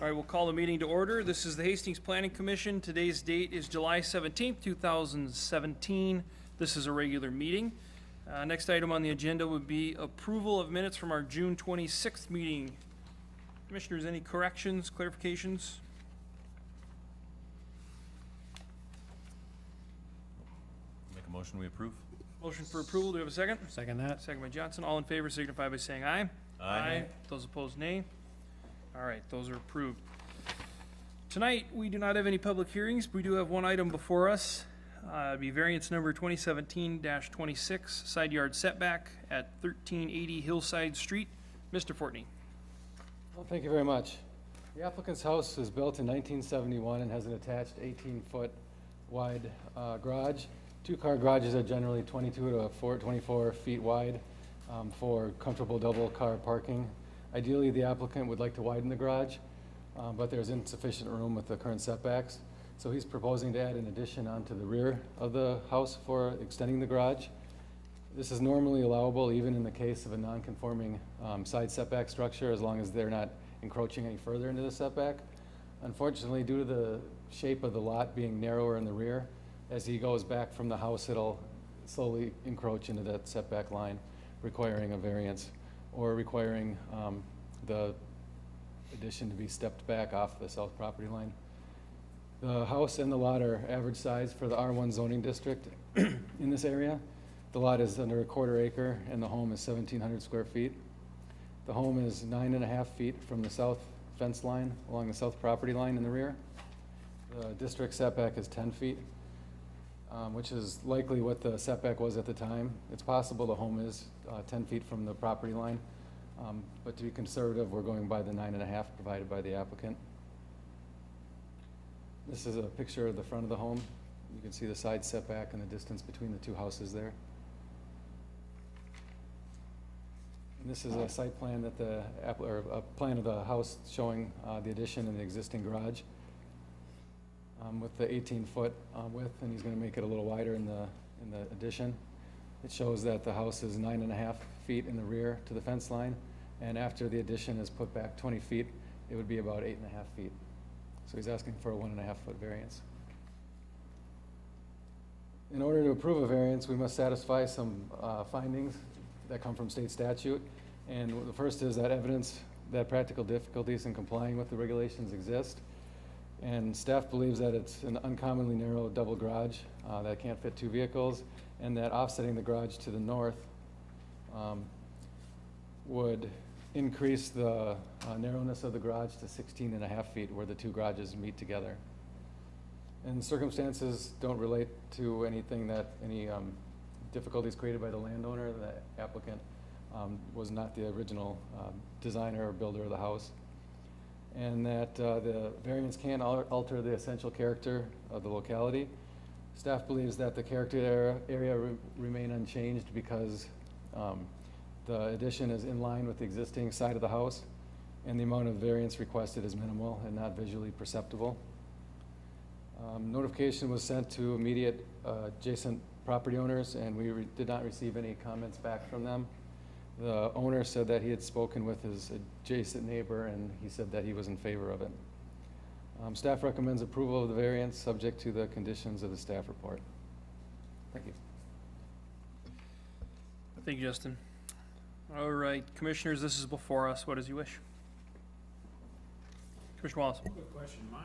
All right, we'll call the meeting to order. This is the Hastings Planning Commission. Today's date is July 17th, 2017. This is a regular meeting. Next item on the agenda would be approval of minutes from our June 26th meeting. Commissioners, any corrections, clarifications? Make a motion, we approve. Motion for approval, do we have a second? Second that. Second by Johnson. All in favor signify by saying aye. Aye. Those opposed, nay. All right, those are approved. Tonight, we do not have any public hearings. We do have one item before us. It'd be variance number 2017-26, side yard setback at 1380 Hillside Street. Mr. Fortney. Well, thank you very much. The applicant's house was built in 1971 and has an attached 18-foot wide garage. Two-car garages are generally 22 to 24 feet wide for comfortable double-car parking. Ideally, the applicant would like to widen the garage, but there's insufficient room with the current setbacks. So he's proposing to add an addition onto the rear of the house for extending the garage. This is normally allowable even in the case of a non-conforming side setback structure, as long as they're not encroaching any further into the setback. Unfortunately, due to the shape of the lot being narrower in the rear, as he goes back from the house, it'll slowly encroach into that setback line, requiring a variance or requiring the addition to be stepped back off the south property line. The house and the lot are average size for the R1 zoning district in this area. The lot is under a quarter acre and the home is 1,700 square feet. The home is 9.5 feet from the south fence line along the south property line in the rear. The district setback is 10 feet, which is likely what the setback was at the time. It's possible the home is 10 feet from the property line, but to be conservative, we're going by the 9.5 provided by the applicant. This is a picture of the front of the home. You can see the side setback and the distance between the two houses there. And this is a site plan that or a plan of the house showing the addition and the existing garage with the 18-foot width, and he's going to make it a little wider in the addition. It shows that the house is 9.5 feet in the rear to the fence line, and after the addition is put back 20 feet, it would be about 8.5 feet. So he's asking for a 1.5-foot variance. In order to approve a variance, we must satisfy some findings that come from state statute. And the first is that evidence that practical difficulties in complying with the regulations exist. And staff believes that it's an uncommonly narrow double garage that can't fit two vehicles, and that offsetting the garage to the north would increase the narrowness of the garage to 16.5 feet where the two garages meet together. And circumstances don't relate to anything that any difficulties created by the landowner. The applicant was not the original designer or builder of the house. And that the variance can alter the essential character of the locality. Staff believes that the character area remain unchanged because the addition is in line with the existing side of the house, and the amount of variance requested is minimal and not visually perceptible. Notification was sent to immediate adjacent property owners, and we did not receive any comments back from them. The owner said that he had spoken with his adjacent neighbor, and he said that he was in favor of it. Staff recommends approval of the variance subject to the conditions of the staff report. Thank you. Thank you, Justin. All right, commissioners, this is before us. What does you wish? Commissioner Wallace. Quick question, my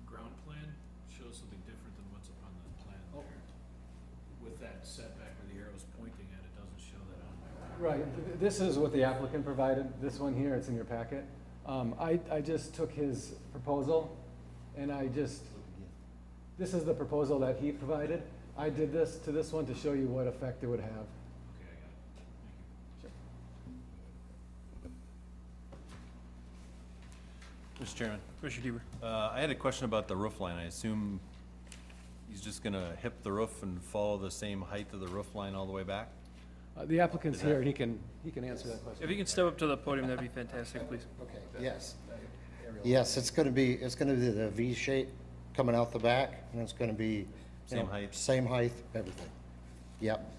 ground plan shows something different than what's up on the plan there. With that setback where the arrow's pointing at, it doesn't show that on my. Right, this is what the applicant provided. This one here, it's in your packet. I just took his proposal and this is the proposal that he provided. I did this to this one to show you what effect it would have. Okay, I got it. Thank you. Mr. Chairman, Commissioner Deaver. I had a question about the roof line. I assume he's just gonna hip the roof and follow the same height of the roof line all the way back? The applicant's here and he can answer that question. If you can step up to the podium, that'd be fantastic, please. Okay, yes. Yes, it's gonna be the V shape coming out the back, and it's gonna be, Same height? Same height, everything. Yep.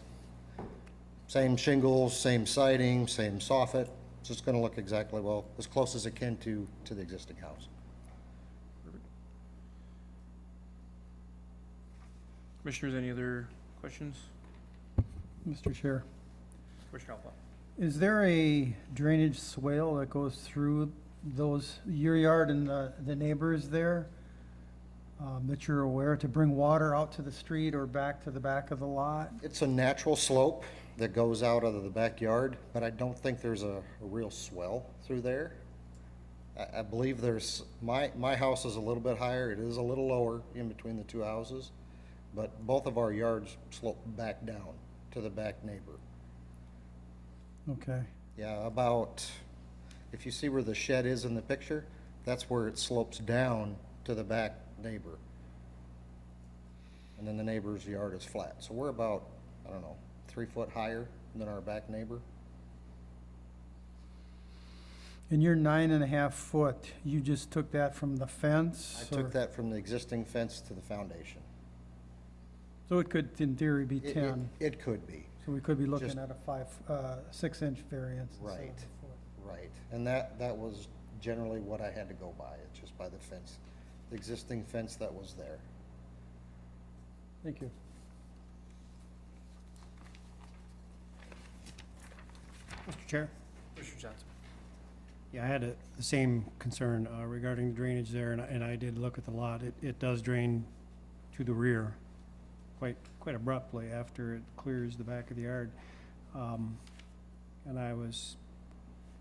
Same shingles, same siding, same soffit, So it's gonna look exactly, well, as close as it can to the existing house. Commissioners, any other questions? Mr. Chair, Commissioner Alpha? is there a drainage swale that goes through your yard and the neighbors there, that you're aware, to bring water out to the street or back to the back of the lot? It's a natural slope that goes out of the backyard, but I don't think there's a real swell through there. I believe my house is a little bit higher, it is a little lower in between the two houses, but both of our yards slope back down to the back neighbor. Okay, Yeah, about, if you see where the shed is in the picture, that's where it slopes down to the back neighbor. And then the neighbor's yard is flat. So we're about, I don't know, 3 foot higher than our back neighbor. and your 9.5 foot, you just took that from the I fence? took or- that from the existing fence to the foundation. So it could, in theory, be It- 10, It could be, so we could be looking just- at a 6-inch variance instead of Right. a foot. right. And that was generally what I had to go by, it's just by the fence, the existing fence that was there. Thank you. Mr. Chair? Commissioner Johnson? Yeah, I had the same concern regarding the drainage there, and I did look at the lot. It does drain to the rear quite abruptly after it clears the back of the yard. And I was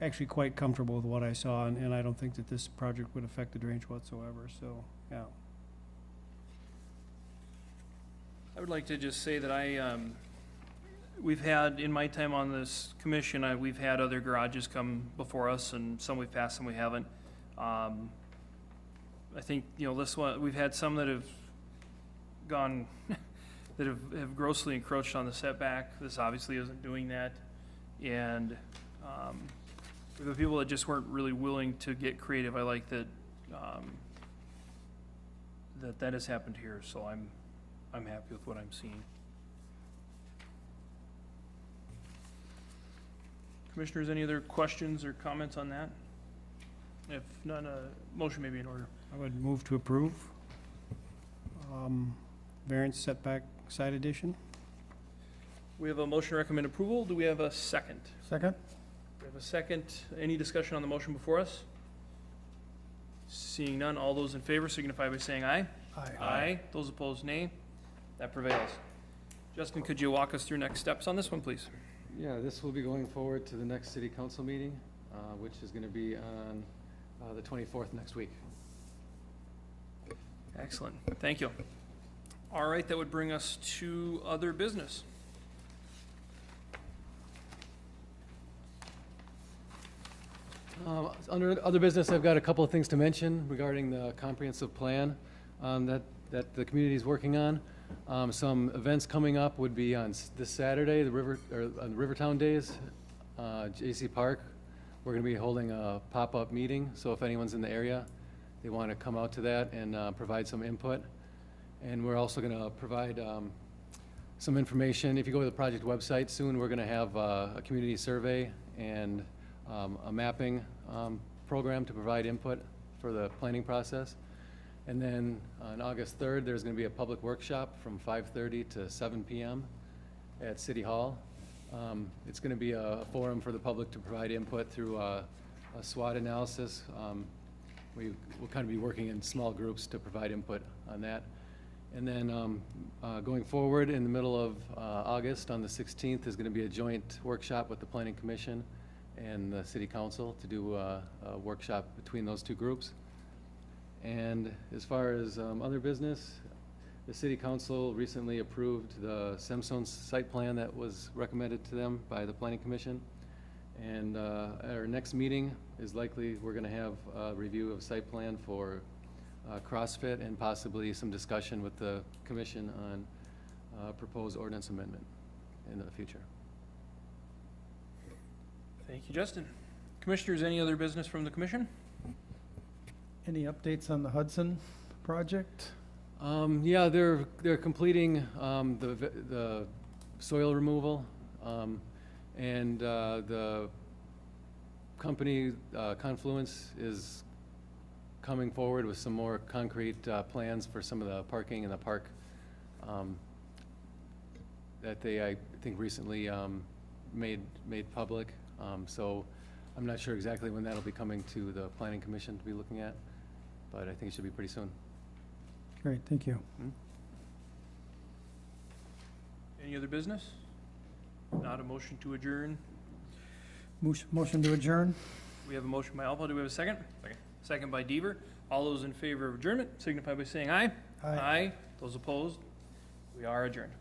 actually quite comfortable with what I saw, and I don't think that this project would affect the drainage whatsoever, so, yeah. I would like to just say that we've had, in my time on this commission, we've had other garages come before us, and some we've passed, some we haven't. I think, this one, we've had some that have gone, that have grossly encroached on the setback. This obviously isn't doing that. And for the people that just weren't really willing to get creative, I like that, that has happened here, so I'm happy with what I'm seeing. Commissioners, any other questions or comments on that? If none, a motion may be in order. I would move to approve. Variance setback side addition. We have a motion to recommend approval. Do we have a second? Second? We have a second. Any discussion on the motion before us? Seeing none, all those in favor signify by saying aye. Aye. Those opposed, nay. That prevails. Justin, could you walk us through next steps on this one, please? Yeah, this will be going forward to the next city council meeting, which is gonna be on the 24th next week. Excellent. Thank you. All right, that would bring us to other business. Under other business, I've got a couple of things to mention regarding the comprehensive plan that the community is working on. Some events coming up would be on this Saturday, on Rivertown Days, J.C. Park. We're going to be holding a pop-up meeting, so if anyone's in the area, they want to come out to that and provide some input. And we're also going to provide some information. If you go to the project website soon, we're going to have a community survey and a mapping program to provide input for the planning process. And then on August 3rd, there's going to be a public workshop from 5:30 to 7 p.m. at City Hall. It's going to be a forum for the public to provide input through a SWOT analysis. We'll kind of be working in small groups to provide input on that. And then going forward, in the middle of August, on the 16th, is going to be a joint workshop with the Planning Commission and the City Council to do a workshop between those two groups. And as far as other business, the City Council recently approved the Semstone site plan that was recommended to them by the Planning Commission. And at our next meeting is likely, we're going to have a review of site plan for CrossFit and possibly some discussion with the commission on proposed ordinance amendment in the future. Thank you, Justin. Commissioners, any other business from the commission? Any updates on the Hudson project? Yeah, they're completing the soil removal, and the company, Confluence, is coming forward with some more concrete plans for some of the parking in the park that they, I think, recently made public. So I'm not sure exactly when that'll be coming to the Planning Commission to be looking at, but I think it should be pretty soon. Great, thank you. Any other business? Not a motion to adjourn. Motion to adjourn? We have a motion by Alpha. Do we have a second? Second. Second by Deaver. All those in favor of adjournment signify by saying aye. Aye. Those opposed? We are adjourned.